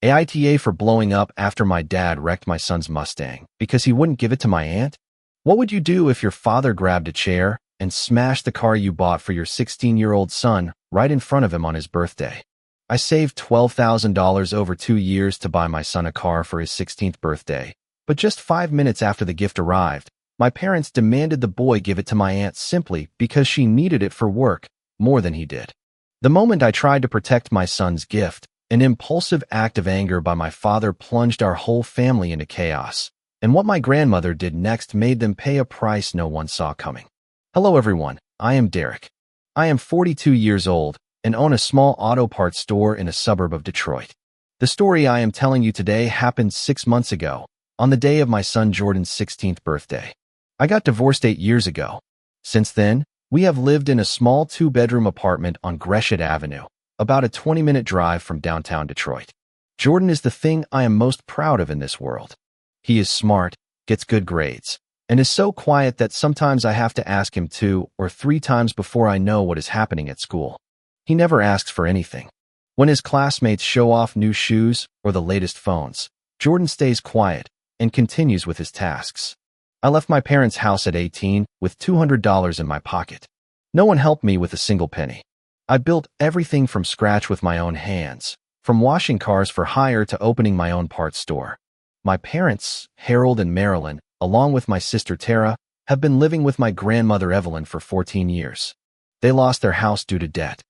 AITA for blowing up after my dad wrecked my son's Mustang because he wouldn't give it to my aunt? What would you do if your father grabbed a chair and smashed the car you bought for your 16-year-old son right in front of him on his birthday? I saved $12,000 over 2 years to buy my son a car for his 16th birthday, but just 5 minutes after the gift arrived, my parents demanded the boy give it to my aunt simply because she needed it for work more than he did. The moment I tried to protect my son's gift, an impulsive act of anger by my father plunged our whole family into chaos, and what my grandmother did next made them pay a price no one saw coming. Hello everyone, I am Derek. I am 42 years old and own a small auto parts store in a suburb of Detroit. The story I am telling you today happened 6 months ago, on the day of my son Jordan's 16th birthday. I got divorced 8 years ago. Since then, we have lived in a small 2-bedroom apartment on Gresham Avenue, about a 20-minute drive from downtown Detroit. Jordan is the thing I am most proud of in this world. He is smart, gets good grades, and is so quiet that sometimes I have to ask him 2 or 3 times before I know what is happening at school. He never asks for anything. When his classmates show off new shoes or the latest phones, Jordan stays quiet and continues with his tasks. I left my parents' house at 18 with $200 in my pocket. No one helped me with a single penny. I built everything from scratch with my own hands, from washing cars for hire to opening my own parts store. My parents, Harold and Marilyn, along with my sister Tara, have been living with my grandmother Evelyn for 14 years. They lost their house due to debt.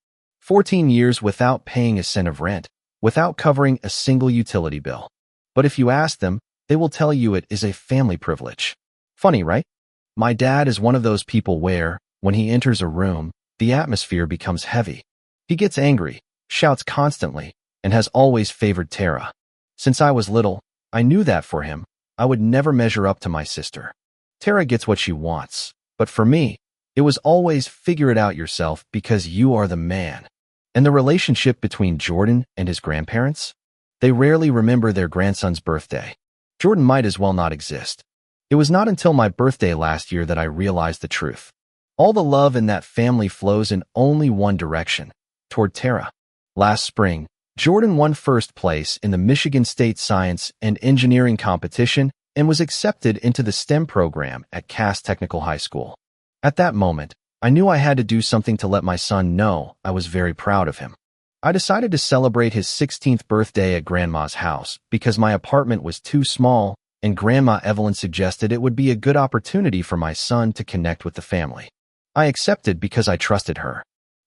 14 years without paying a cent of rent, without covering a single utility bill. But if you ask them, they will tell you it is a family privilege. Funny, right? My dad is one of those people where, when he enters a room, the atmosphere becomes heavy. He gets angry, shouts constantly, and has always favored Tara. Since I was little, I knew that for him, I would never measure up to my sister. Tara gets what she wants, but for me, it was always figure it out yourself because you are the man. And the relationship between Jordan and his grandparents? They rarely remember their grandson's birthday. Jordan might as well not exist. It was not until my birthday last year that I realized the truth. All the love in that family flows in only one direction, toward Tara. Last spring, Jordan won first place in the Michigan State Science and Engineering competition and was accepted into the STEM program at Cass Technical High School. At that moment, I knew I had to do something to let my son know I was very proud of him. I decided to celebrate his 16th birthday at Grandma's house because my apartment was too small, and Grandma Evelyn suggested it would be a good opportunity for my son to connect with the family. I accepted because I trusted her.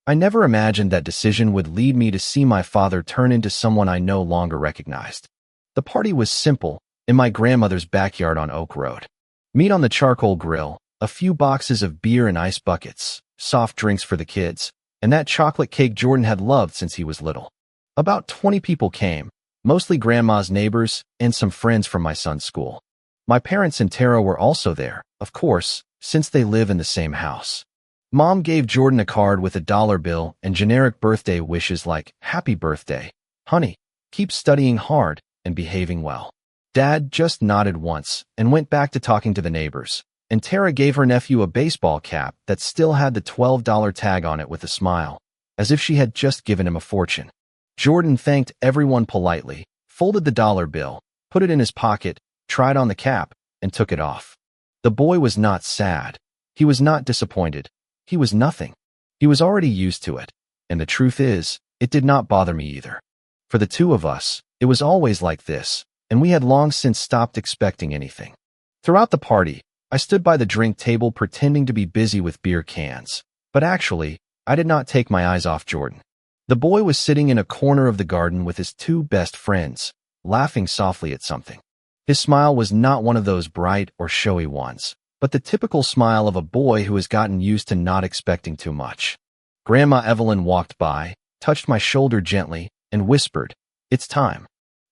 I never imagined that decision would lead me to see my father turn into someone I no longer recognized. The party was simple, in my grandmother's backyard on Oak Road. Meat on the charcoal grill, a few boxes of beer and ice buckets, soft drinks for the kids, and that chocolate cake Jordan had loved since he was little. About 20 people came, mostly Grandma's neighbors and some friends from my son's school. My parents and Tara were also there, of course, since they live in the same house. Mom gave Jordan a card with a dollar bill and generic birthday wishes like, "Happy birthday, honey, keep studying hard and behaving well." Dad just nodded once and went back to talking to the neighbors, and Tara gave her nephew a baseball cap that still had the $12 tag on it with a smile, as if she had just given him a fortune. Jordan thanked everyone politely, folded the dollar bill, put it in his pocket, tried on the cap, and took it off. The boy was not sad. He was not disappointed. He was nothing. He was already used to it, and the truth is, it did not bother me either. For the two of us, it was always like this, and we had long since stopped expecting anything. Throughout the party, I stood by the drink table pretending to be busy with beer cans, but actually, I did not take my eyes off Jordan. The boy was sitting in a corner of the garden with his 2 best friends, laughing softly at something. His smile was not one of those bright or showy ones, but the typical smile of a boy who has gotten used to not expecting too much. Grandma Evelyn walked by, touched my shoulder gently, and whispered, "It's time."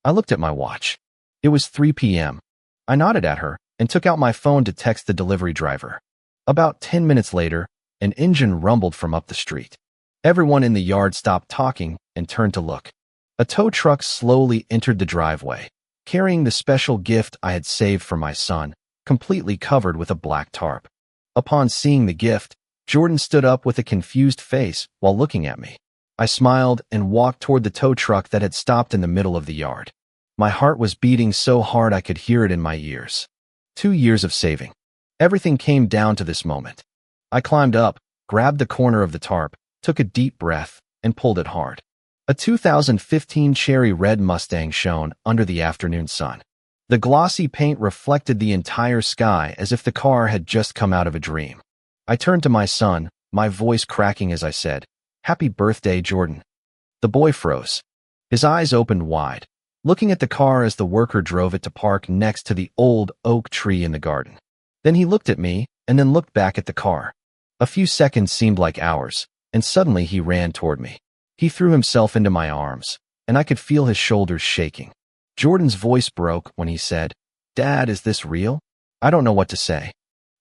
I looked at my watch. It was 3 p.m. I nodded at her and took out my phone to text the delivery driver. About 10 minutes later, an engine rumbled from up the street. Everyone in the yard stopped talking and turned to look. A tow truck slowly entered the driveway, carrying the special gift I had saved for my son, completely covered with a black tarp. Upon seeing the gift, Jordan stood up with a confused face while looking at me. I smiled and walked toward the tow truck that had stopped in the middle of the yard. My heart was beating so hard I could hear it in my ears. 2 years of saving. Everything came down to this moment. I climbed up, grabbed the corner of the tarp, took a deep breath, and pulled it hard. A 2015 cherry red Mustang shone under the afternoon sun. The glossy paint reflected the entire sky as if the car had just come out of a dream. I turned to my son, my voice cracking as I said, "Happy birthday, Jordan." The boy froze. His eyes opened wide, looking at the car as the worker drove it to park next to the old oak tree in the garden. Then he looked at me, and then looked back at the car. A few seconds seemed like hours, and suddenly he ran toward me. He threw himself into my arms, and I could feel his shoulders shaking. Jordan's voice broke when he said, "Dad, is this real?" I don't know what to say.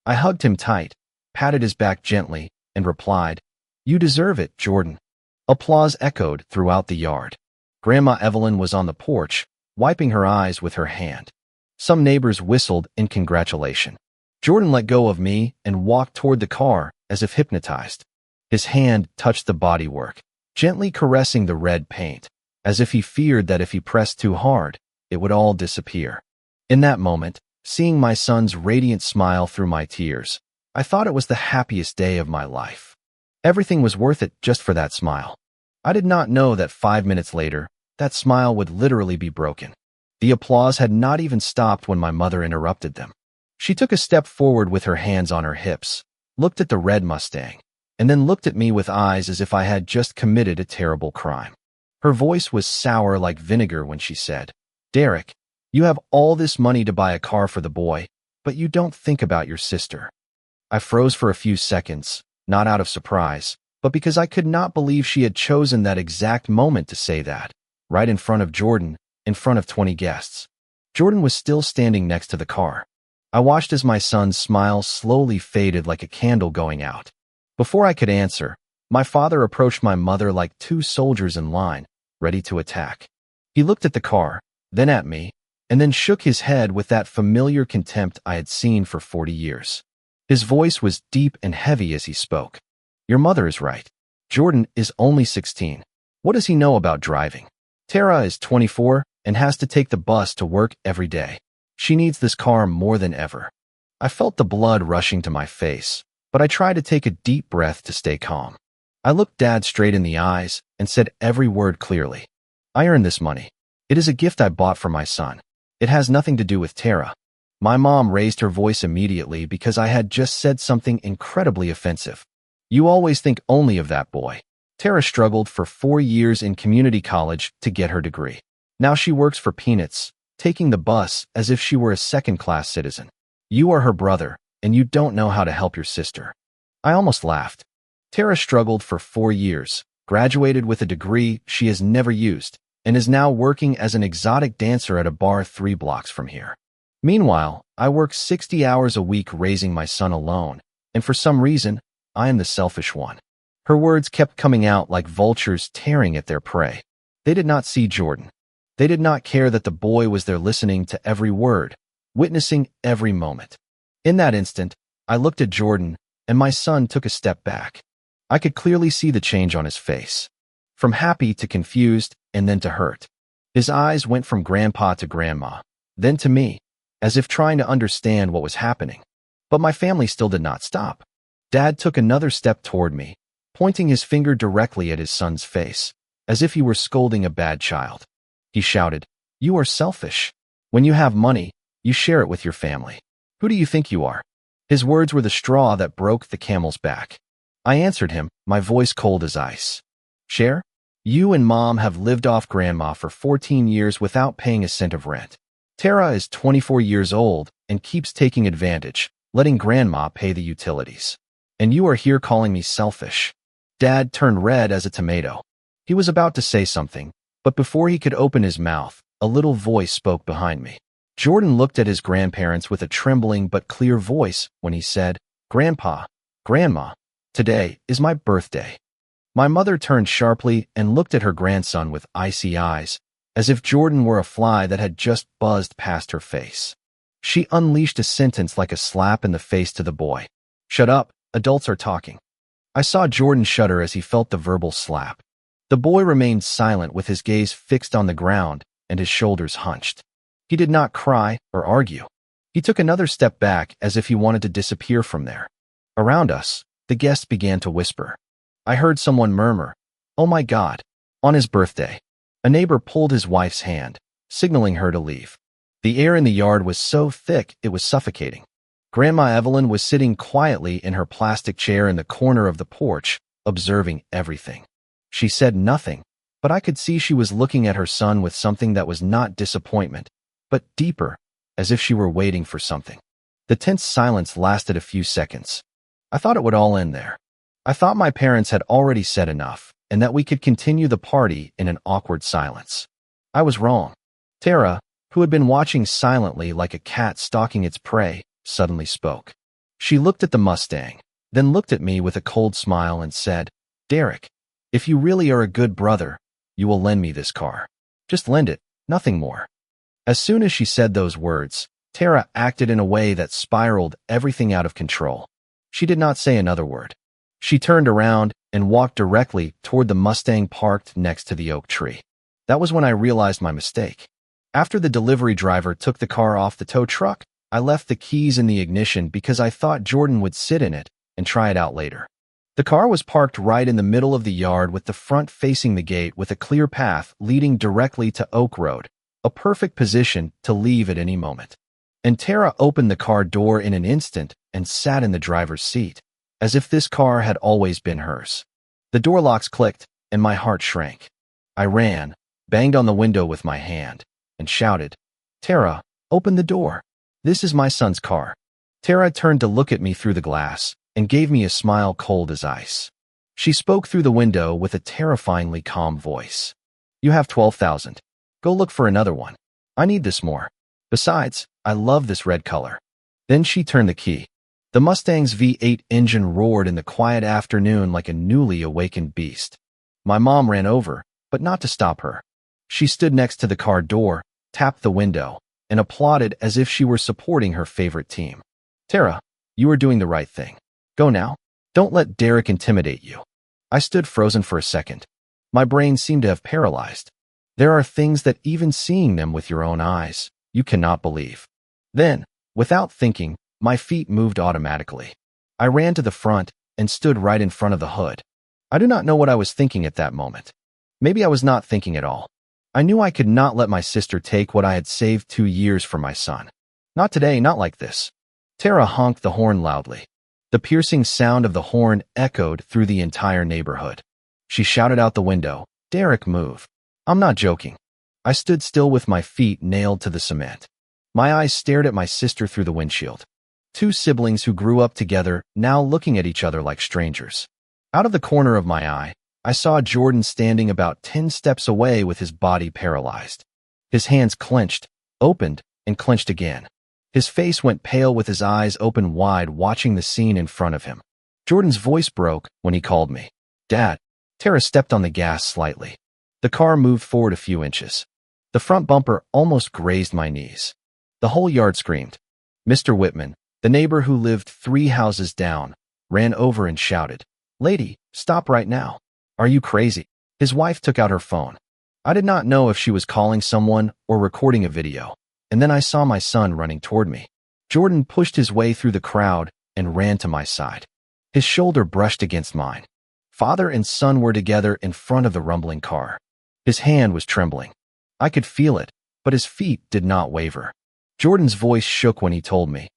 I hugged him tight, patted his back gently, and replied, "You deserve it, Jordan." Applause echoed throughout the yard. Grandma Evelyn was on the porch, wiping her eyes with her hand. Some neighbors whistled in congratulation. Jordan let go of me and walked toward the car as if hypnotized. His hand touched the bodywork, gently caressing the red paint, as if he feared that if he pressed too hard, it would all disappear. In that moment, seeing my son's radiant smile through my tears, I thought it was the happiest day of my life. Everything was worth it just for that smile. I did not know that 5 minutes later, that smile would literally be broken. The applause had not even stopped when my mother interrupted them. She took a step forward with her hands on her hips, looked at the red Mustang, and then looked at me with eyes as if I had just committed a terrible crime. Her voice was sour like vinegar when she said, "Derek, you have all this money to buy a car for the boy, but you don't think about your sister." I froze for a few seconds, not out of surprise, but because I could not believe she had chosen that exact moment to say that, right in front of Jordan, in front of 20 guests. Jordan was still standing next to the car. I watched as my son's smile slowly faded like a candle going out. Before I could answer, my father approached my mother like 2 soldiers in line, ready to attack. He looked at the car, then at me, and then shook his head with that familiar contempt I had seen for 40 years. His voice was deep and heavy as he spoke. "Your mother is right. Jordan is only 16. What does he know about driving? Tara is 24 and has to take the bus to work every day. She needs this car more than ever." I felt the blood rushing to my face, but I tried to take a deep breath to stay calm. I looked Dad straight in the eyes and said every word clearly. "I earned this money. It is a gift I bought for my son. It has nothing to do with Tara." My mom raised her voice immediately because I had just said something incredibly offensive. "You always think only of that boy. Tara struggled for 4 years in community college to get her degree. Now she works for peanuts, taking the bus as if she were a second-class citizen. You are her brother, and you don't know how to help your sister." I almost laughed. Tara struggled for 4 years, graduated with a degree she has never used, and is now working as an exotic dancer at a bar 3 blocks from here. Meanwhile, I work 60 hours a week raising my son alone, and for some reason, I am the selfish one. Her words kept coming out like vultures tearing at their prey. They did not see Jordan. They did not care that the boy was there listening to every word, witnessing every moment. In that instant, I looked at Jordan, and my son took a step back. I could clearly see the change on his face. From happy to confused, and then to hurt. His eyes went from Grandpa to Grandma, then to me, as if trying to understand what was happening. But my family still did not stop. Dad took another step toward me, pointing his finger directly at his son's face, as if he were scolding a bad child. He shouted, "You are selfish. When you have money, you share it with your family. Who do you think you are?" His words were the straw that broke the camel's back. I answered him, my voice cold as ice. "Share? You and Mom have lived off Grandma for 14 years without paying a cent of rent. Tara is 24 years old and keeps taking advantage, letting Grandma pay the utilities. And you are here calling me selfish." Dad turned red as a tomato. He was about to say something, but before he could open his mouth, a little voice spoke behind me. Jordan looked at his grandparents with a trembling but clear voice when he said, "Grandpa, Grandma, today is my birthday." My mother turned sharply and looked at her grandson with icy eyes, as if Jordan were a fly that had just buzzed past her face. She unleashed a sentence like a slap in the face to the boy. "Shut up, adults are talking." I saw Jordan shudder as he felt the verbal slap. The boy remained silent with his gaze fixed on the ground, and his shoulders hunched. He did not cry or argue. He took another step back as if he wanted to disappear from there. Around us, the guests began to whisper. I heard someone murmur, "Oh my God." On his birthday, a neighbor pulled his wife's hand, signaling her to leave. The air in the yard was so thick it was suffocating. Grandma Evelyn was sitting quietly in her plastic chair in the corner of the porch, observing everything. She said nothing, but I could see she was looking at her son with something that was not disappointment, but deeper, as if she were waiting for something. The tense silence lasted a few seconds. I thought it would all end there. I thought my parents had already said enough, and that we could continue the party in an awkward silence. I was wrong. Tara, who had been watching silently like a cat stalking its prey, suddenly spoke. She looked at the Mustang, then looked at me with a cold smile and said, "Derek, if you really are a good brother, you will lend me this car. Just lend it, nothing more." As soon as she said those words, Tara acted in a way that spiraled everything out of control. She did not say another word. She turned around and walked directly toward the Mustang parked next to the oak tree. That was when I realized my mistake. After the delivery driver took the car off the tow truck, I left the keys in the ignition because I thought Jordan would sit in it and try it out later. The car was parked right in the middle of the yard with the front facing the gate with a clear path leading directly to Oak Road, a perfect position to leave at any moment. And Tara opened the car door in an instant and sat in the driver's seat, as if this car had always been hers. The door locks clicked, and my heart shrank. I ran, banged on the window with my hand, and shouted, "Tara, open the door. This is my son's car." Tara turned to look at me through the glass and gave me a smile cold as ice. She spoke through the window with a terrifyingly calm voice. "You have 12,000. Go look for another one. I need this more. Besides, I love this red color." Then she turned the key. The Mustang's V8 engine roared in the quiet afternoon like a newly awakened beast. My mom ran over, but not to stop her. She stood next to the car door, tapped the window, and applauded as if she were supporting her favorite team. "Tara, you are doing the right thing. Go now. Don't let Derek intimidate you." I stood frozen for a second. My brain seemed to have paralyzed. There are things that even seeing them with your own eyes, you cannot believe. Then, without thinking, my feet moved automatically. I ran to the front and stood right in front of the hood. I do not know what I was thinking at that moment. Maybe I was not thinking at all. I knew I could not let my sister take what I had saved 2 years for my son. Not today, not like this. Tara honked the horn loudly. The piercing sound of the horn echoed through the entire neighborhood. She shouted out the window, "Derek, move." I'm not joking. I stood still with my feet nailed to the cement. My eyes stared at my sister through the windshield. Two siblings who grew up together, now looking at each other like strangers. Out of the corner of my eye, I saw Jordan standing about 10 steps away with his body paralyzed. His hands clenched, opened, and clenched again. His face went pale with his eyes open wide watching the scene in front of him. Jordan's voice broke when he called me. "Dad." Tara stepped on the gas slightly. The car moved forward a few inches. The front bumper almost grazed my knees. The whole yard screamed. Mr. Whitman, the neighbor who lived 3 houses down, ran over and shouted, "Lady, stop right now. Are you crazy?" His wife took out her phone. I did not know if she was calling someone or recording a video, and then I saw my son running toward me. Jordan pushed his way through the crowd and ran to my side. His shoulder brushed against mine. Father and son were together in front of the rumbling car. His hand was trembling. I could feel it, but his feet did not waver. Jordan's voice shook when he told me,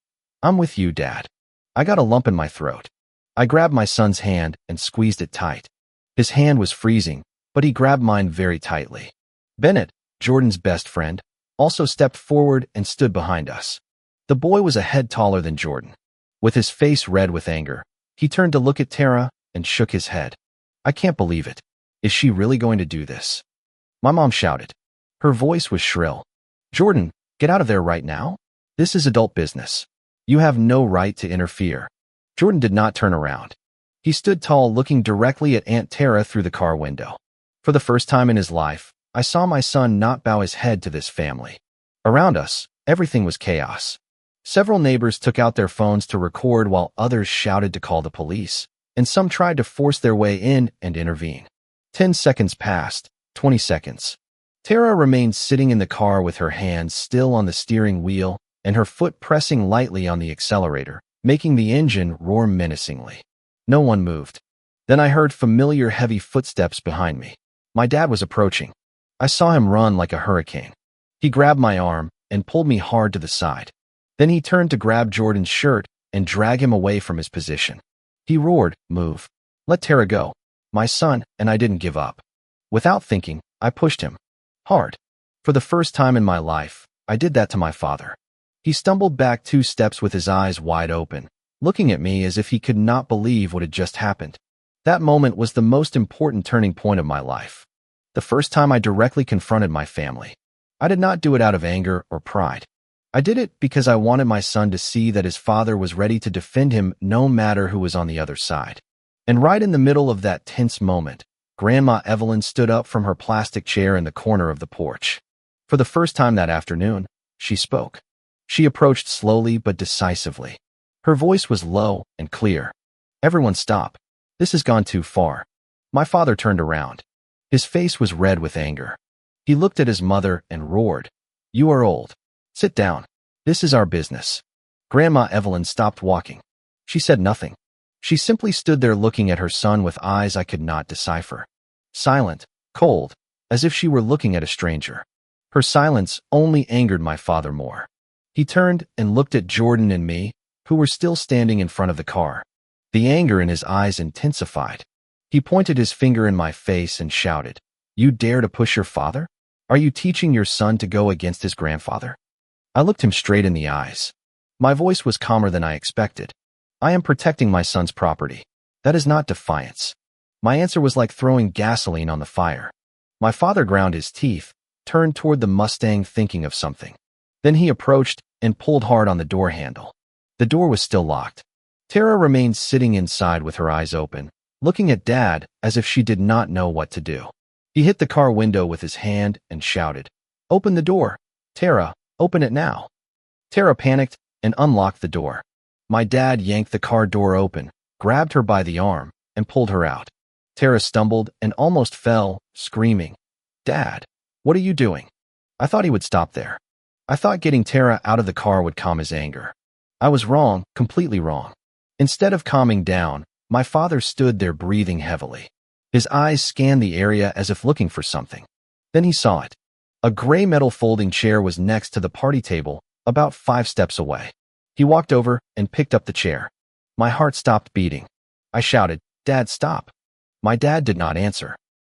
"I'm with you, Dad." I got a lump in my throat. I grabbed my son's hand and squeezed it tight. His hand was freezing, but he grabbed mine very tightly. Bennett, Jordan's best friend, also stepped forward and stood behind us. The boy was a head taller than Jordan. With his face red with anger, he turned to look at Tara and shook his head. "I can't believe it. Is she really going to do this?" My mom shouted. Her voice was shrill. "Jordan, get out of there right now. This is adult business. You have no right to interfere." Jordan did not turn around. He stood tall looking directly at Aunt Tara through the car window. For the first time in his life, I saw my son not bow his head to this family. Around us, everything was chaos. Several neighbors took out their phones to record while others shouted to call the police, and some tried to force their way in and intervene. 10 seconds passed, 20 seconds. Tara remained sitting in the car with her hands still on the steering wheel and her foot pressing lightly on the accelerator, making the engine roar menacingly. No one moved. Then I heard familiar heavy footsteps behind me. My dad was approaching. I saw him run like a hurricane. He grabbed my arm and pulled me hard to the side. Then he turned to grab Jordan's shirt and drag him away from his position. He roared, "Move. Let Tara go." My son, and I didn't give up. Without thinking, I pushed him. Hard. For the first time in my life, I did that to my father. He stumbled back 2 steps with his eyes wide open, looking at me as if he could not believe what had just happened. That moment was the most important turning point of my life. The first time I directly confronted my family. I did not do it out of anger or pride. I did it because I wanted my son to see that his father was ready to defend him no matter who was on the other side. And right in the middle of that tense moment, Grandma Evelyn stood up from her plastic chair in the corner of the porch. For the first time that afternoon, she spoke. She approached slowly but decisively. Her voice was low and clear. "Everyone stop. This has gone too far." My father turned around. His face was red with anger. He looked at his mother and roared, "You are old. Sit down. This is our business." Grandma Evelyn stopped walking. She said nothing. She simply stood there looking at her son with eyes I could not decipher. Silent, cold, as if she were looking at a stranger. Her silence only angered my father more. He turned and looked at Jordan and me, who were still standing in front of the car. The anger in his eyes intensified. He pointed his finger in my face and shouted, "You dare to push your father? Are you teaching your son to go against his grandfather?" I looked him straight in the eyes. My voice was calmer than I expected. "I am protecting my son's property. That is not defiance." My answer was like throwing gasoline on the fire. My father ground his teeth, turned toward the Mustang thinking of something. Then he approached and pulled hard on the door handle. The door was still locked. Tara remained sitting inside with her eyes open, looking at Dad as if she did not know what to do. He hit the car window with his hand and shouted, "Open the door. Tara, open it now." Tara panicked and unlocked the door. My dad yanked the car door open, grabbed her by the arm, and pulled her out. Tara stumbled and almost fell, screaming, "Dad, what are you doing?" I thought he would stop there. I thought getting Tara out of the car would calm his anger. I was wrong, completely wrong. Instead of calming down, my father stood there breathing heavily. His eyes scanned the area as if looking for something. Then he saw it. A gray metal folding chair was next to the party table, about 5 steps away. He walked over and picked up the chair. My heart stopped beating. I shouted, "Dad, stop." My dad did not answer.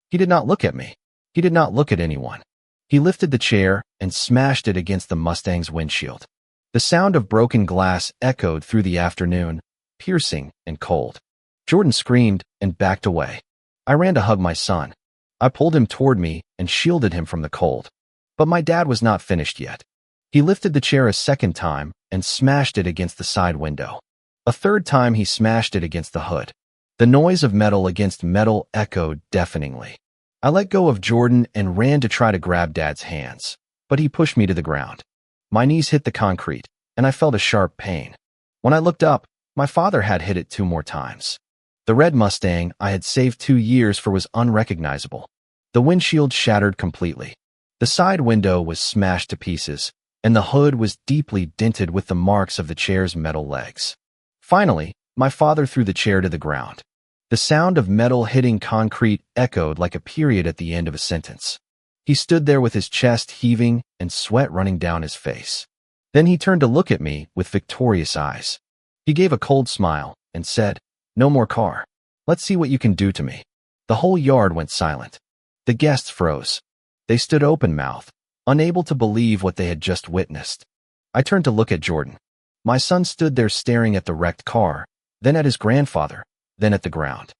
He did not look at me. He did not look at anyone. He lifted the chair and smashed it against the Mustang's windshield. The sound of broken glass echoed through the afternoon, piercing and cold. Jordan screamed and backed away. I ran to hug my son. I pulled him toward me and shielded him from the cold. But my dad was not finished yet. He lifted the chair a second time and smashed it against the side window. A third time he smashed it against the hood. The noise of metal against metal echoed deafeningly. I let go of Jordan and ran to try to grab Dad's hands, but he pushed me to the ground. My knees hit the concrete, and I felt a sharp pain. When I looked up, my father had hit it 2 more times. The red Mustang I had saved 2 years for was unrecognizable. The windshield shattered completely. The side window was smashed to pieces, and the hood was deeply dented with the marks of the chair's metal legs. Finally, my father threw the chair to the ground. The sound of metal hitting concrete echoed like a period at the end of a sentence. He stood there with his chest heaving and sweat running down his face. Then he turned to look at me with victorious eyes. He gave a cold smile and said, "No more car. Let's see what you can do to me." The whole yard went silent. The guests froze. They stood open-mouthed, unable to believe what they had just witnessed. I turned to look at Jordan. My son stood there staring at the wrecked car, then at his grandfather, then at the ground.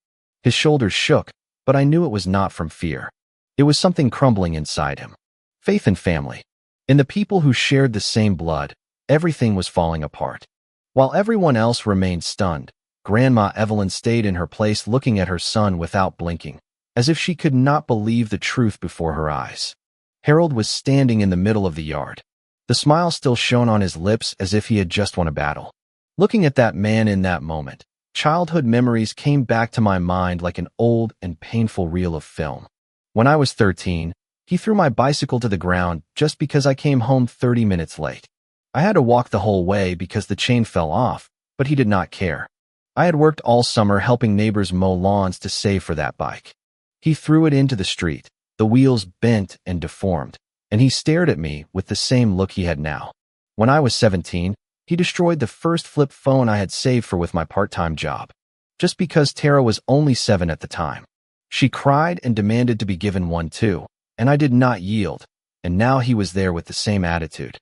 His shoulders shook, but I knew it was not from fear. It was something crumbling inside him. Faith and family. In the people who shared the same blood, everything was falling apart. While everyone else remained stunned, Grandma Evelyn stayed in her place looking at her son without blinking, as if she could not believe the truth before her eyes. Harold was standing in the middle of the yard. The smile still shone on his lips as if he had just won a battle. Looking at that man in that moment, childhood memories came back to my mind like an old and painful reel of film. When I was 13, He threw my bicycle to the ground just because I came home 30 minutes late. I had to walk the whole way because the chain fell off, but he did not care. I had worked all summer helping neighbors mow lawns to save for that bike. He threw it into the street, the wheels bent and deformed, and he stared at me with the same look he had now. When I was 17, he destroyed the first flip phone I had saved for with my part-time job, just because Tara was only 7 at the time. She cried and demanded to be given one too, and I did not yield, and now he was there with the same attitude.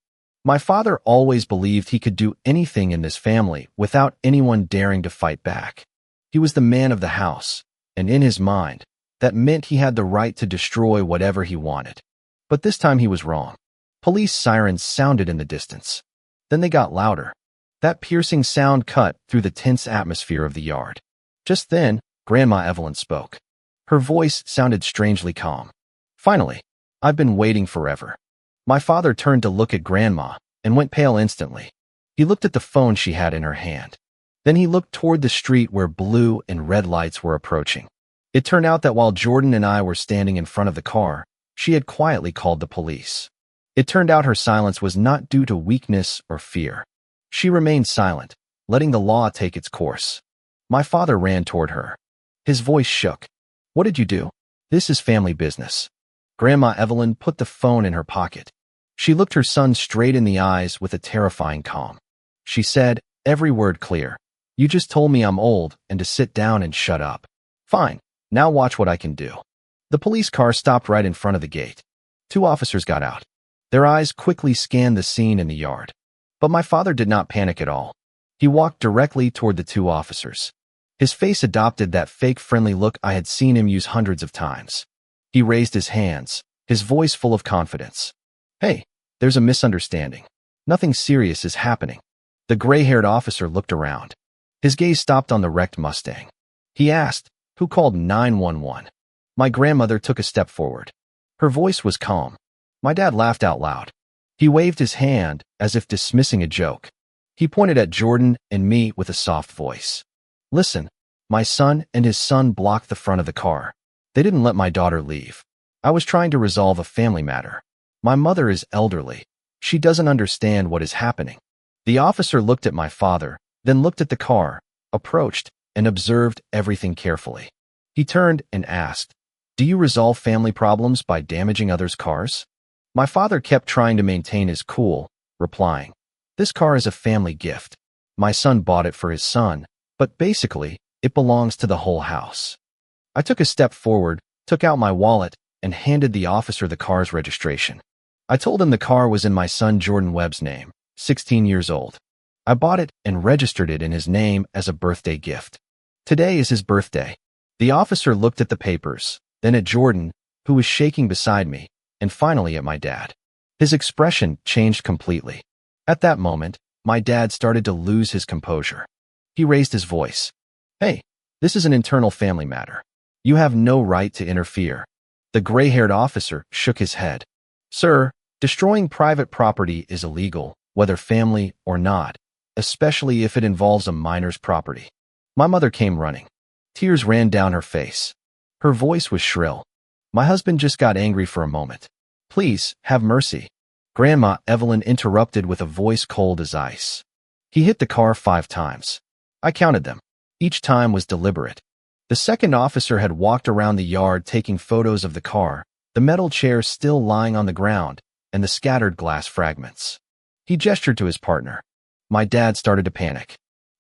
My father always believed he could do anything in this family without anyone daring to fight back. He was the man of the house, and in his mind, that meant he had the right to destroy whatever he wanted. But this time he was wrong. Police sirens sounded in the distance. Then they got louder. That piercing sound cut through the tense atmosphere of the yard. Just then, Grandma Evelyn spoke. Her voice sounded strangely calm. Finally, I've been waiting forever. My father turned to look at Grandma and went pale instantly. He looked at the phone she had in her hand. Then he looked toward the street where blue and red lights were approaching. It turned out that while Jordan and I were standing in front of the car, she had quietly called the police. It turned out her silence was not due to weakness or fear. She remained silent, letting the law take its course. My father ran toward her. His voice shook. What did you do? This is family business. Grandma Evelyn put the phone in her pocket. She looked her son straight in the eyes with a terrifying calm. She said, every word clear. You just told me I'm old and to sit down and shut up. Fine, now watch what I can do. The police car stopped right in front of the gate. 2 officers got out. Their eyes quickly scanned the scene in the yard. But my father did not panic at all. He walked directly toward the 2 officers. His face adopted that fake friendly look I had seen him use hundreds of times. He raised his hands, his voice full of confidence. Hey, there's a misunderstanding. Nothing serious is happening. The gray-haired officer looked around. His gaze stopped on the wrecked Mustang. He asked, who called 911? My grandmother took a step forward. Her voice was calm. My dad laughed out loud. He waved his hand as if dismissing a joke. He pointed at Jordan and me with a soft voice. Listen, my son and his son blocked the front of the car. They didn't let my daughter leave. I was trying to resolve a family matter. My mother is elderly. She doesn't understand what is happening. The officer looked at my father, then looked at the car, approached, and observed everything carefully. He turned and asked, do you resolve family problems by damaging others' cars? My father kept trying to maintain his cool, replying, this car is a family gift. My son bought it for his son, but basically, it belongs to the whole house. I took a step forward, took out my wallet, and handed the officer the car's registration. I told him the car was in my son Jordan Webb's name, 16 years old. I bought it and registered it in his name as a birthday gift. Today is his birthday. The officer looked at the papers, then at Jordan, who was shaking beside me, and finally at my dad. His expression changed completely. At that moment, my dad started to lose his composure. He raised his voice. Hey, this is an internal family matter. You have no right to interfere. The gray-haired officer shook his head. Sir, destroying private property is illegal, whether family or not, especially if it involves a minor's property. My mother came running. Tears ran down her face. Her voice was shrill. My husband just got angry for a moment. Please, have mercy. Grandma Evelyn interrupted with a voice cold as ice. He hit the car 5 times. I counted them. Each time was deliberate. The second officer had walked around the yard taking photos of the car, the metal chair still lying on the ground, and the scattered glass fragments. He gestured to his partner. My dad started to panic.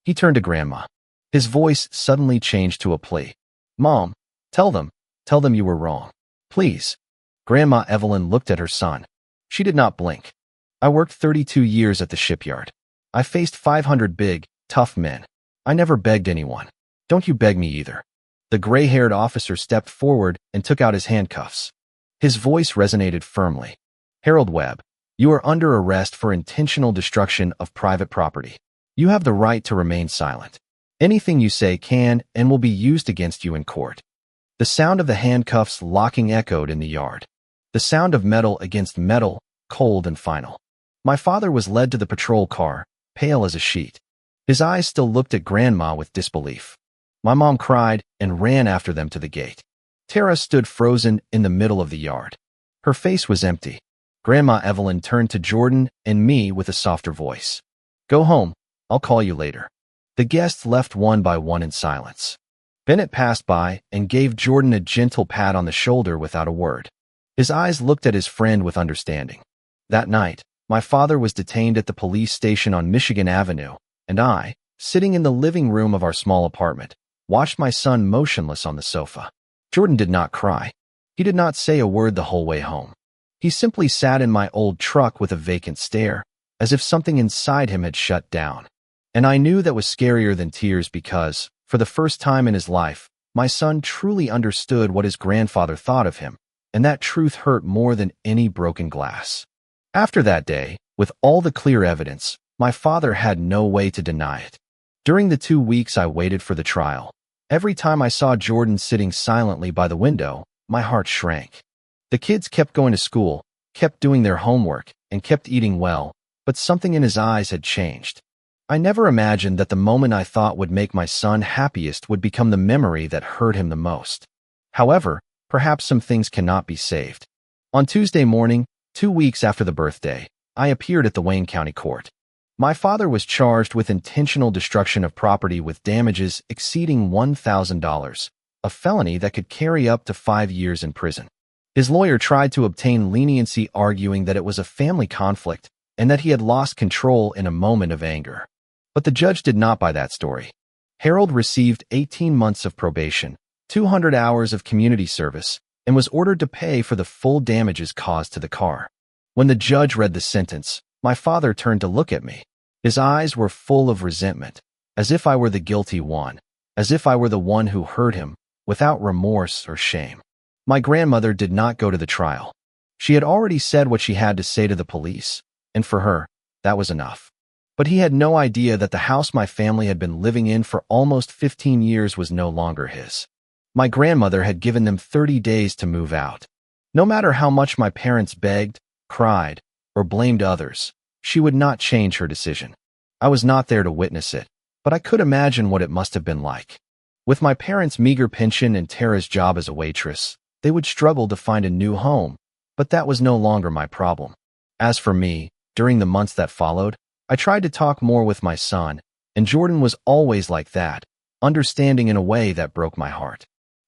He turned to Grandma. His voice suddenly changed to a plea. Mom, tell them you were wrong. Please. Grandma Evelyn looked at her son. She did not blink. I worked 32 years at the shipyard. I faced 500 big, tough men. I never begged anyone. Don't you beg me either. The gray-haired officer stepped forward and took out his handcuffs. His voice resonated firmly. Harold Webb, you are under arrest for intentional destruction of private property. You have the right to remain silent. Anything you say can and will be used against you in court. The sound of the handcuffs locking echoed in the yard. The sound of metal against metal, cold and final. My father was led to the patrol car, pale as a sheet. His eyes still looked at Grandma with disbelief. My mom cried and ran after them to the gate. Tara stood frozen in the middle of the yard. Her face was empty. Grandma Evelyn turned to Jordan and me with a softer voice. "Go home. I'll call you later." The guests left one by one in silence. Bennett passed by and gave Jordan a gentle pat on the shoulder without a word. His eyes looked at his friend with understanding. That night, my father was detained at the police station on Michigan Avenue, and I, sitting in the living room of our small apartment, watched my son motionless on the sofa. Jordan did not cry. He did not say a word the whole way home. He simply sat in my old truck with a vacant stare, as if something inside him had shut down. And I knew that was scarier than tears because, for the first time in his life, my son truly understood what his grandfather thought of him, and that truth hurt more than any broken glass. After that day, with all the clear evidence, my father had no way to deny it. During the 2 weeks I waited for the trial, every time I saw Jordan sitting silently by the window, my heart shrank. The kids kept going to school, kept doing their homework, and kept eating well, but something in his eyes had changed. I never imagined that the moment I thought would make my son happiest would become the memory that hurt him the most. However, perhaps some things cannot be saved. On Tuesday morning, 2 weeks after the birthday, I appeared at the Wayne County Court. My father was charged with intentional destruction of property with damages exceeding $1,000, a felony that could carry up to 5 years in prison. His lawyer tried to obtain leniency, arguing that it was a family conflict and that he had lost control in a moment of anger. But the judge did not buy that story. Harold received 18 months of probation, 200 hours of community service, and was ordered to pay for the full damages caused to the car. When the judge read the sentence, my father turned to look at me. His eyes were full of resentment, as if I were the guilty one, as if I were the one who hurt him, without remorse or shame. My grandmother did not go to the trial. She had already said what she had to say to the police, and for her, that was enough. But he had no idea that the house my family had been living in for almost 15 years was no longer his. My grandmother had given them 30 days to move out. No matter how much my parents begged, cried, or blamed others, she would not change her decision. I was not there to witness it, but I could imagine what it must have been like. With my parents' meager pension and Tara's job as a waitress, they would struggle to find a new home, but that was no longer my problem. As for me, during the months that followed, I tried to talk more with my son, and Jordan was always like that, understanding in a way that broke my heart.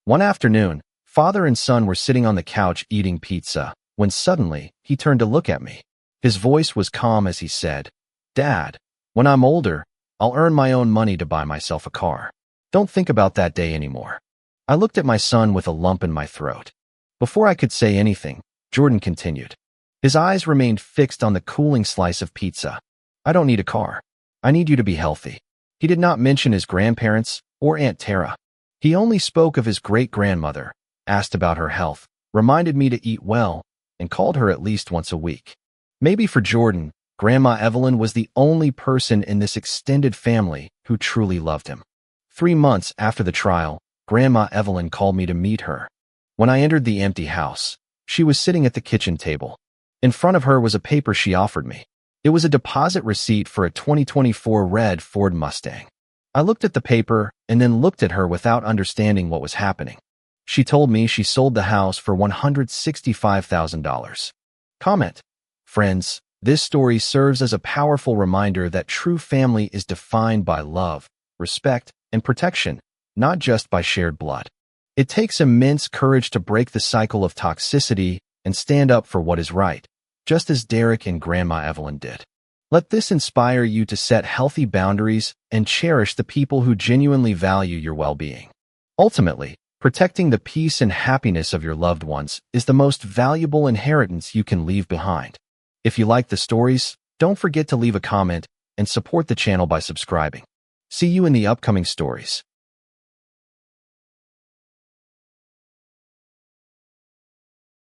One afternoon, father and son were sitting on the couch eating pizza, when suddenly, he turned to look at me. His voice was calm as he said, "Dad, when I'm older, I'll earn my own money to buy myself a car. Don't think about that day anymore." I looked at my son with a lump in my throat. Before I could say anything, Jordan continued. His eyes remained fixed on the cooling slice of pizza. "I don't need a car. I need you to be healthy." He did not mention his grandparents or Aunt Tara. He only spoke of his great-grandmother, asked about her health, reminded me to eat well, and called her at least once a week. Maybe for Jordan, Grandma Evelyn was the only person in this extended family who truly loved him. 3 months after the trial, Grandma Evelyn called me to meet her. When I entered the empty house, she was sitting at the kitchen table. In front of her was a paper she offered me. It was a deposit receipt for a 2024 red Ford Mustang. I looked at the paper and then looked at her without understanding what was happening. She told me she sold the house for $165,000. Comment. Friends, this story serves as a powerful reminder that true family is defined by love, respect, and protection, not just by shared blood. It takes immense courage to break the cycle of toxicity and stand up for what is right, just as Derek and Grandma Evelyn did. Let this inspire you to set healthy boundaries and cherish the people who genuinely value your well-being. Ultimately, protecting the peace and happiness of your loved ones is the most valuable inheritance you can leave behind. If you like the stories, don't forget to leave a comment and support the channel by subscribing. See you in the upcoming stories.